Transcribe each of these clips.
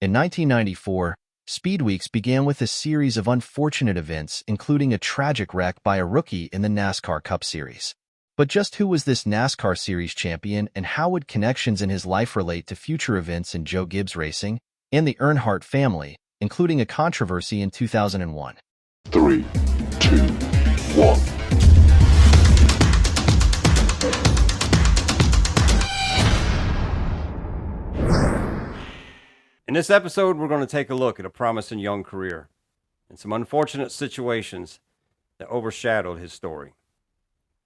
In 1994, Speedweeks began with a series of unfortunate events, including a tragic wreck by a rookie in the NASCAR Cup Series. But just who was this NASCAR Series champion, and how would connections in his life relate to future events in Joe Gibbs Racing and the Earnhardt family, including a controversy in 2001? 3, 2, 1. In this episode, we're going to take a look at a promising young career and some unfortunate situations that overshadowed his story.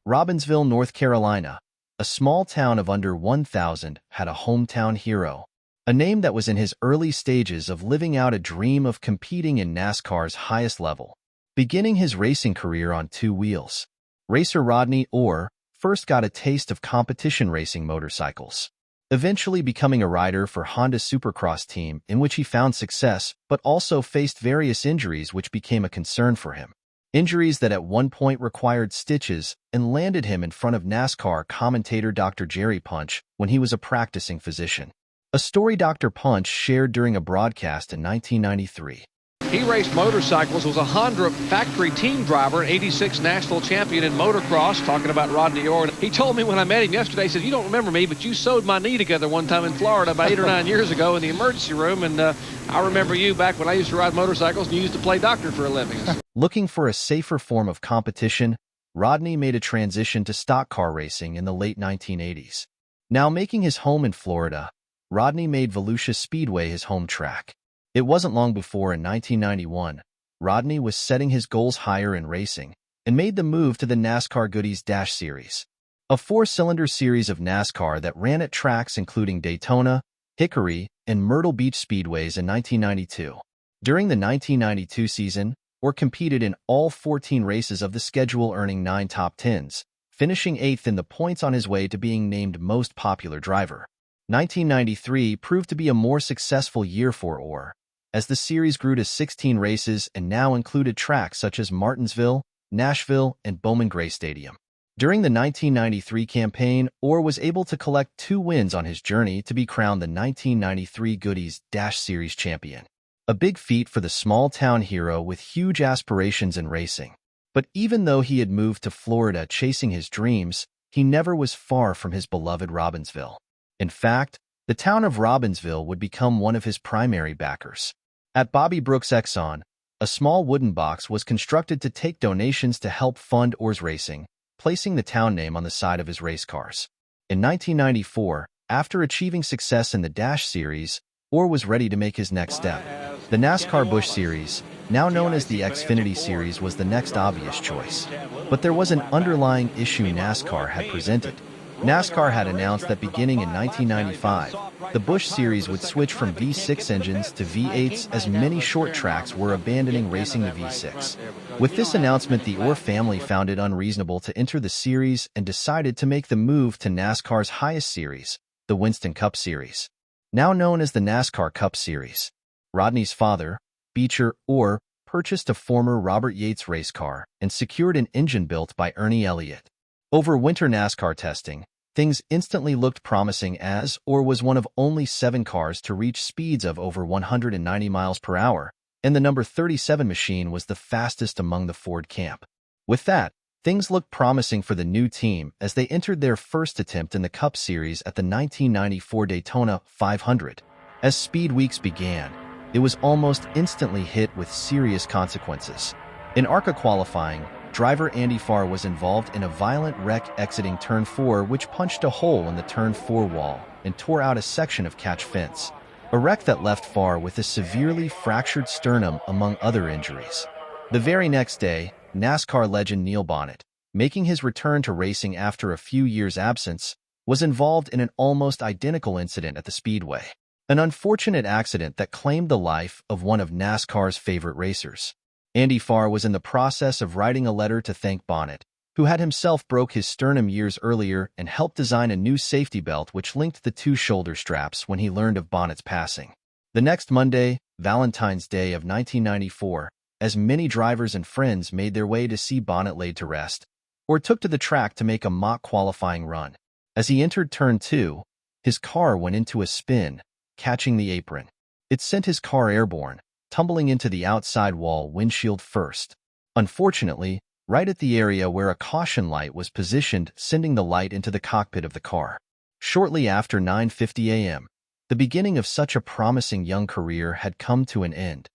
Robbinsville, North Carolina, a small town of under 1,000, had a hometown hero, a name that was in his early stages of living out a dream of competing in NASCAR's highest level. Beginning his racing career on two wheels, racer Rodney Orr first got a taste of competition racing motorcycles, eventually becoming a rider for Honda's Supercross team, in which he found success but also faced various injuries which became a concern for him. Injuries that at one point required stitches and landed him in front of NASCAR commentator Dr. Jerry Punch when he was a practicing physician. A story Dr. Punch shared during a broadcast in 1993. He raced motorcycles, was a Honda factory team driver, 86 national champion in motocross, talking about Rodney Orr. He told me when I met him yesterday, he said, "You don't remember me, but you sewed my knee together one time in Florida about 8 or 9 years ago in the emergency room, and I remember you back when I used to ride motorcycles and you used to play doctor for a living." Looking for a safer form of competition, Rodney made a transition to stock car racing in the late 1980s. Now making his home in Florida, Rodney made Volusia Speedway his home track. It wasn't long before, in 1991, Rodney was setting his goals higher in racing and made the move to the NASCAR Goodies Dash Series, a 4-cylinder series of NASCAR that ran at tracks including Daytona, Hickory, and Myrtle Beach Speedways in 1992. During the 1992 season, Orr competed in all 14 races of the schedule, earning 9 top 10s, finishing 8th in the points on his way to being named most popular driver. 1993 proved to be a more successful year for Orr, as the series grew to 16 races and now included tracks such as Martinsville, Nashville, and Bowman Gray Stadium. During the 1993 campaign, Orr was able to collect 2 wins on his journey to be crowned the 1993 Goodies Dash Series champion, a big feat for the small-town hero with huge aspirations in racing. But even though he had moved to Florida chasing his dreams, he never was far from his beloved Robbinsville. In fact, the town of Robbinsville would become one of his primary backers. At Bobby Brooks' Exxon, a small wooden box was constructed to take donations to help fund Orr's racing, placing the town name on the side of his race cars. In 1994, after achieving success in the Dash Series, Orr was ready to make his next step. The NASCAR Busch Series, now known as the Xfinity Series, was the next obvious choice. But there was an underlying issue NASCAR had presented. NASCAR had announced that beginning in 1995, the Busch Series would switch from V6 engines to V8s, as many short tracks were abandoning racing the V6. With this announcement, the Orr family found it unreasonable to enter the series and decided to make the move to NASCAR's highest series, the Winston Cup Series, now known as the NASCAR Cup Series. Rodney's father, Beecher Orr, purchased a former Robert Yates race car and secured an engine built by Ernie Elliott. Over winter NASCAR testing, things instantly looked promising, as Orr was one of only 7 cars to reach speeds of over 190 miles per hour, and the number 37 machine was the fastest among the Ford camp. With that, things looked promising for the new team as they entered their first attempt in the Cup Series at the 1994 Daytona 500. As Speedweeks began, it was almost instantly hit with serious consequences. In ARCA qualifying, driver Andy Farr was involved in a violent wreck exiting Turn 4, which punched a hole in the Turn 4 wall and tore out a section of catch fence, a wreck that left Farr with a severely fractured sternum among other injuries. The very next day, NASCAR legend Neil Bonnett, making his return to racing after a few years' absence, was involved in an almost identical incident at the Speedway, an unfortunate accident that claimed the life of one of NASCAR's favorite racers. Andy Farr was in the process of writing a letter to thank Bonnett, who had himself broke his sternum years earlier and helped design a new safety belt which linked the 2 shoulder straps, when he learned of Bonnett's passing. The next Monday, Valentine's Day of 1994, as many drivers and friends made their way to see Bonnett laid to rest, Orr took to the track to make a mock qualifying run. As he entered Turn 2, his car went into a spin, catching the apron. It sent his car airborne, tumbling into the outside wall windshield first. Unfortunately, right at the area where a caution light was positioned, sending the light into the cockpit of the car. Shortly after 9:50 a.m., the beginning of such a promising young career had come to an end.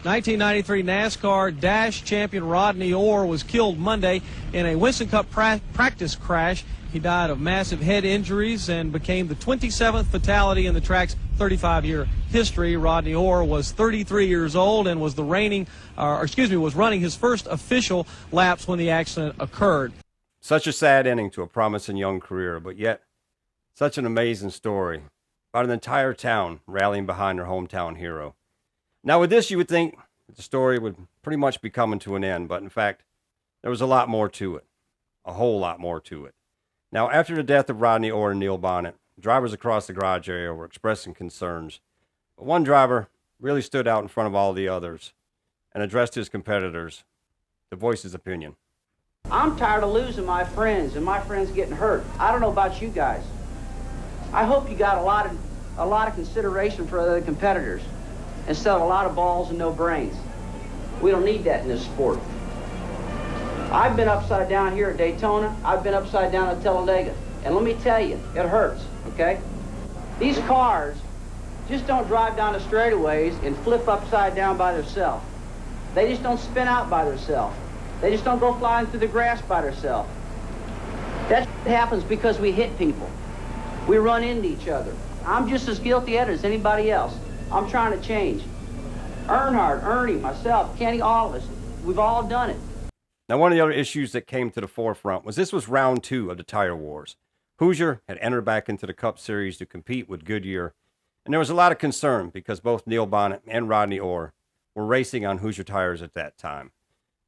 1993 NASCAR Dash champion Rodney Orr was killed Monday in a Winston Cup practice crash. He died of massive head injuries and became the 27th fatality in the track's 35-year history. Rodney Orr was 33 years old and was was running his first official laps when the accident occurred. Such a sad ending to a promising young career, but yet such an amazing story about an entire town rallying behind their hometown hero. Now with this, you would think that the story would pretty much be coming to an end, but in fact, there was a lot more to it. A whole lot more to it. Now, after the death of Rodney Orr and Neil Bonnett, drivers across the garage area were expressing concerns. But one driver really stood out in front of all the others and addressed his competitors to voice his opinion. I'm tired of losing my friends and my friends getting hurt. I don't know about you guys. I hope you got a lot of consideration for other competitors instead of a lot of balls and no brains. We don't need that in this sport. I've been upside down here at Daytona. I've been upside down at Talladega. And let me tell you, it hurts, okay? These cars just don't drive down the straightaways and flip upside down by themselves. They just don't spin out by themselves. They just don't go flying through the grass by themselves. That happens because we hit people. We run into each other. I'm just as guilty at it as anybody else. I'm trying to change. Earnhardt, Ernie, myself, Kenny, all of us, we've all done it. Now, one of the other issues that came to the forefront was this was round 2 of the tire wars. Hoosier had entered back into the Cup Series to compete with Goodyear, and there was a lot of concern because both Neil Bonnett and Rodney Orr were racing on Hoosier tires at that time.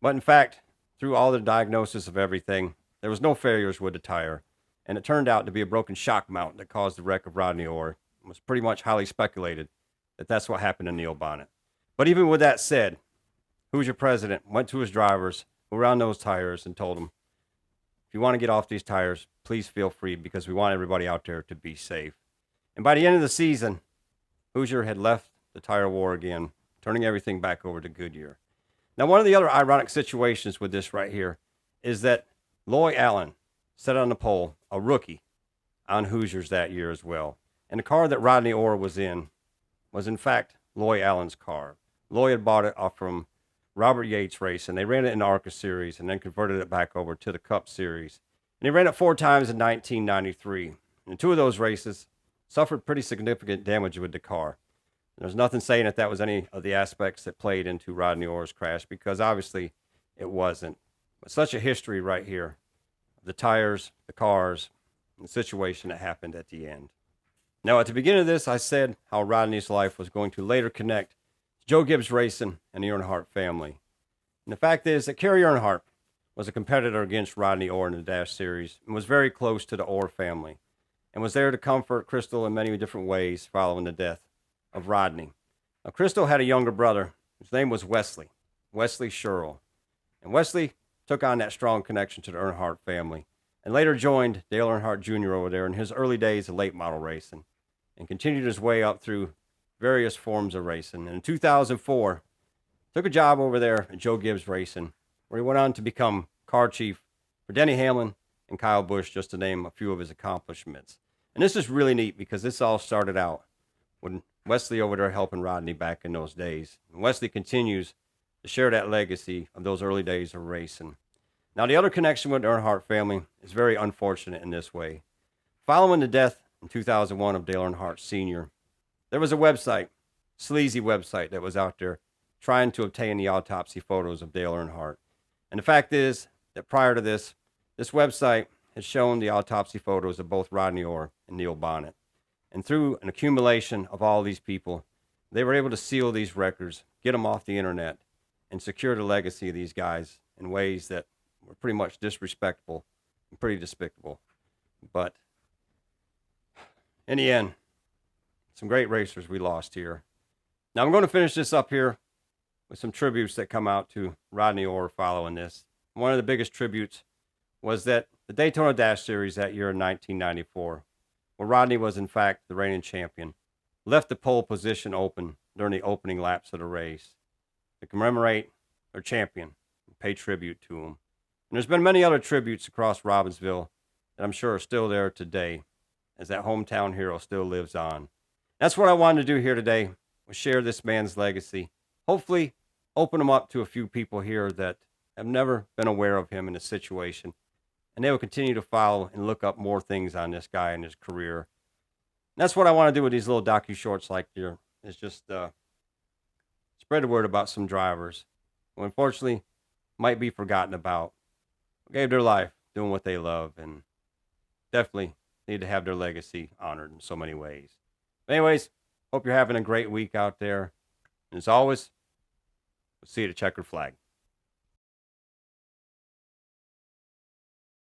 But in fact, through all the diagnosis of everything, there was no failures with the tire, and it turned out to be a broken shock mount that caused the wreck of Rodney Orr. It was pretty much highly speculated that that's what happened to Neil Bonnett. But even with that said, Hoosier president went to his drivers who were on those tires and told them, if you want to get off these tires, please feel free because we want everybody out there to be safe. And by the end of the season, Hoosier had left the tire war again, turning everything back over to Goodyear. Now, one of the other ironic situations with this right here is that Loy Allen set on the pole, a rookie, on Hoosiers that year as well. And the car that Rodney Orr was in fact Loy Allen's car. Loy had bought it off from Robert Yates Racing. They ran it in the ARCA Series and then converted it back over to the Cup Series. And he ran it 4 times in 1993. And 2 of those races suffered pretty significant damage with the car. There's nothing saying that was any of the aspects that played into Rodney Orr's crash, because obviously it wasn't. But such a history right here. The tires, the cars, and the situation that happened at the end. Now, at the beginning of this, I said how Rodney's life was going to later connect to Joe Gibbs Racing and the Earnhardt family. And the fact is that Kerry Earnhardt was a competitor against Rodney Orr in the Dash Series and was very close to the Orr family and was there to comfort Crystal in many different ways following the death of Rodney. Now, Crystal had a younger brother whose name was Wesley Sherrill. And Wesley took on that strong connection to the Earnhardt family and later joined Dale Earnhardt Jr. over there in his early days of late model racing and continued his way up through various forms of racing. And in 2004, took a job over there at Joe Gibbs Racing, where he went on to become car chief for Denny Hamlin and Kyle Busch, just to name a few of his accomplishments. And this is really neat because this all started out when Wesley over there helping Rodney back in those days. And Wesley continues to share that legacy of those early days of racing. Now, the other connection with the Earnhardt family is very unfortunate in this way. Following the death in 2001 of Dale Earnhardt Sr., there was a website, sleazy website, that was out there trying to obtain the autopsy photos of Dale Earnhardt. And the fact is that prior to this website had shown the autopsy photos of both Rodney Orr and Neil Bonnett. And through an accumulation of all these people, they were able to seal these records, get them off the internet, and secure the legacy of these guys in ways that were pretty much disrespectful and pretty despicable. But in the end, some great racers we lost here. Now I'm going to finish this up here with some tributes that come out to Rodney Orr following this. One of the biggest tributes was that the Daytona Dash Series that year in 1994, where Rodney was in fact the reigning champion, left the pole position open during the opening laps of the race to commemorate their champion and pay tribute to him. And there's been many other tributes across Robbinsville that I'm sure are still there today, as that hometown hero still lives on. That's what I wanted to do here today, was share this man's legacy. Hopefully, open him up to a few people here that have never been aware of him in a situation, and they will continue to follow and look up more things on this guy and his career. And that's what I want to do with these little docu-shorts like here, is just spread the word about some drivers who unfortunately might be forgotten about, gave their life doing what they love, and definitely need to have their legacy honored in so many ways. But anyways, hope you're having a great week out there. And as always, we'll see you at the checkered flag.